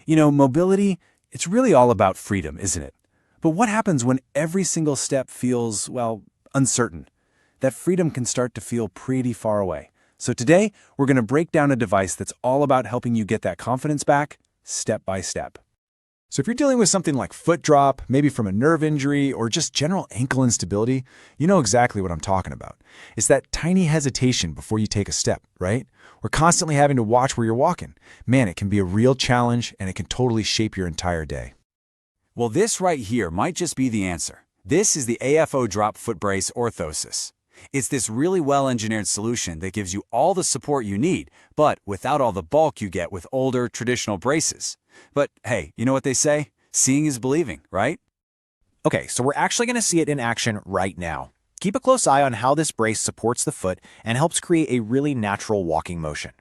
Mobility, it's really all about freedom, isn't it? But what happens when every single step feels, well, uncertain? That freedom can start to feel pretty far away. So today, we're going to break down a device that's all about helping you get that confidence back, step by step. So if you're dealing with something like foot drop, maybe from a nerve injury, or just general ankle instability, you know exactly what I'm talking about. It's that tiny hesitation before you take a step, right? We're constantly having to watch where you're walking. Man, it can be a real challenge, and it can totally shape your entire day. Well, this right here might just be the answer. This is the AFO Drop Foot Brace Orthosis. It's this really well-engineered solution that gives you all the support you need, but without all the bulk you get with older, traditional braces. But hey, you know what they say? Seeing is believing, right? Okay, so we're actually going to see it in action right now. Keep a close eye on how this brace supports the foot and helps create a really natural walking motion.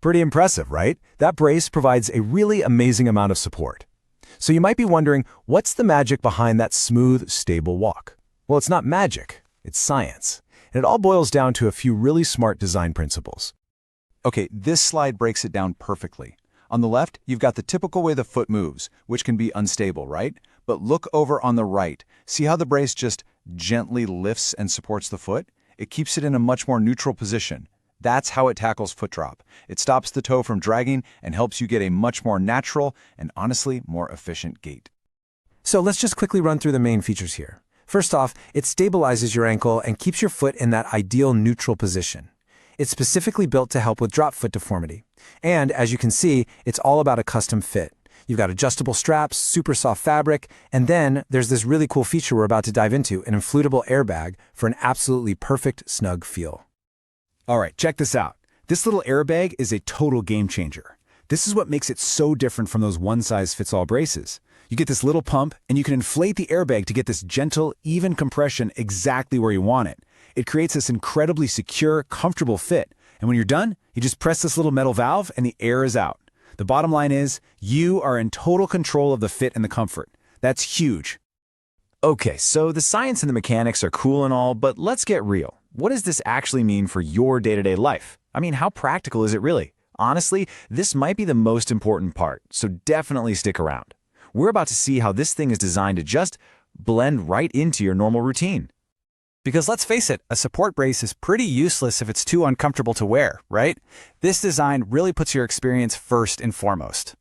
Pretty impressive, right? That brace provides a really amazing amount of support. So you might be wondering, what's the magic behind that smooth, stable walk? Well, it's not magic, it's science. And it all boils down to a few really smart design principles. Okay, this slide breaks it down perfectly. On the left, you've got the typical way the foot moves, which can be unstable, right? But look over on the right. See how the brace just gently lifts and supports the foot? It keeps it in a much more neutral position. That's how it tackles foot drop. It stops the toe from dragging and helps you get a much more natural and honestly more efficient gait. So let's just quickly run through the main features here. First off, it stabilizes your ankle and keeps your foot in that ideal neutral position. It's specifically built to help with drop foot deformity. And as you can see, it's all about a custom fit. You've got adjustable straps, super soft fabric, and then there's this really cool feature we're about to dive into, an inflatable airbag for an absolutely perfect snug feel. All right, check this out. This little airbag is a total game changer. This is what makes it so different from those one-size-fits-all braces. You get this little pump, and you can inflate the airbag to get this gentle, even compression exactly where you want it. It creates this incredibly secure, comfortable fit. And when you're done, you just press this little metal valve, and the air is out. The bottom line is, you are in total control of the fit and the comfort. That's huge. Okay, so the science and the mechanics are cool and all, but let's get real. What does this actually mean for your day-to-day life? I mean, how practical is it really? Honestly, this might be the most important part, so definitely stick around. We're about to see how this thing is designed to just blend right into your normal routine. Because let's face it, a support brace is pretty useless if it's too uncomfortable to wear, right? This design really puts your experience first and foremost.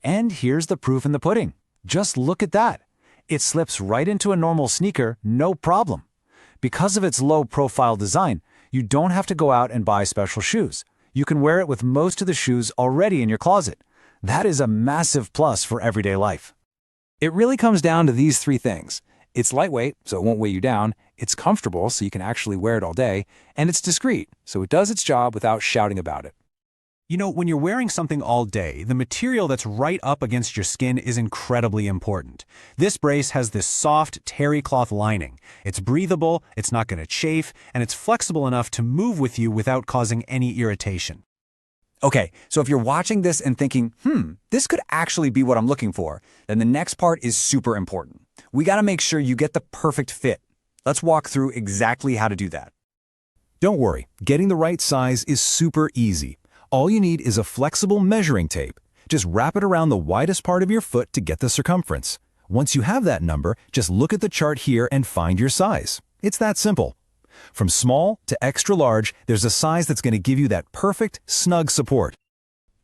And here's the proof in the pudding. Just look at that. It slips right into a normal sneaker, no problem. Because of its low-profile design, you don't have to go out and buy special shoes. You can wear it with most of the shoes already in your closet. That is a massive plus for everyday life. It really comes down to these three things. It's lightweight, so it won't weigh you down. It's comfortable, so you can actually wear it all day. And it's discreet, so it does its job without shouting about it. You know, when you're wearing something all day, the material that's right up against your skin is incredibly important. This brace has this soft terry cloth lining. It's breathable, it's not going to chafe, and it's flexible enough to move with you without causing any irritation. Okay, so if you're watching this and thinking, this could actually be what I'm looking for, then the next part is super important. We got to make sure you get the perfect fit. Let's walk through exactly how to do that. Don't worry, getting the right size is super easy. All you need is a flexible measuring tape. Just wrap it around the widest part of your foot to get the circumference. Once you have that number, just look at the chart here and find your size. It's that simple. From small to extra large, there's a size that's going to give you that perfect, snug support.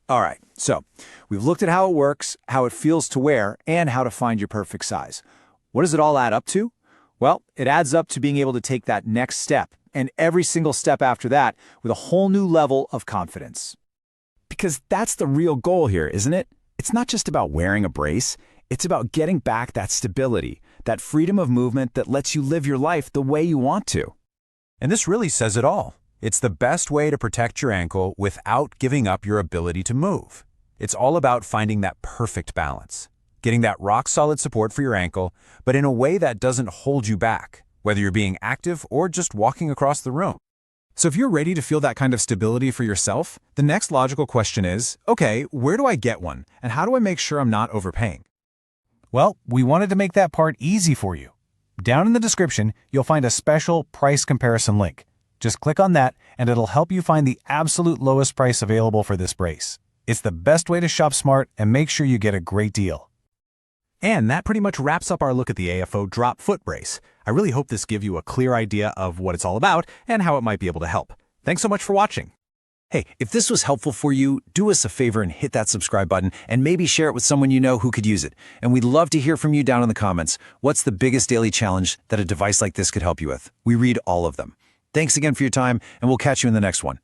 All right, so we've looked at how it works, how it feels to wear, and how to find your perfect size. What does it all add up to? Well, it adds up to being able to take that next step, and every single step after that with a whole new level of confidence. Because that's the real goal here, isn't it? It's not just about wearing a brace. It's about getting back that stability, that freedom of movement that lets you live your life the way you want to. And this really says it all. It's the best way to protect your ankle without giving up your ability to move. It's all about finding that perfect balance, getting that rock-solid support for your ankle, but in a way that doesn't hold you back, whether you're being active or just walking across the room. So if you're ready to feel that kind of stability for yourself, the next logical question is, okay, where do I get one? And how do I make sure I'm not overpaying? Well, we wanted to make that part easy for you. Down in the description, you'll find a special price comparison link. Just click on that and it'll help you find the absolute lowest price available for this brace. It's the best way to shop smart and make sure you get a great deal. And that pretty much wraps up our look at the AFO Drop Foot Brace. I really hope this gives you a clear idea of what it's all about and how it might be able to help. Thanks so much for watching. Hey, if this was helpful for you, do us a favor and hit that subscribe button and maybe share it with someone you know who could use it. And we'd love to hear from you down in the comments. What's the biggest daily challenge that a device like this could help you with? We read all of them. Thanks again for your time, and we'll catch you in the next one.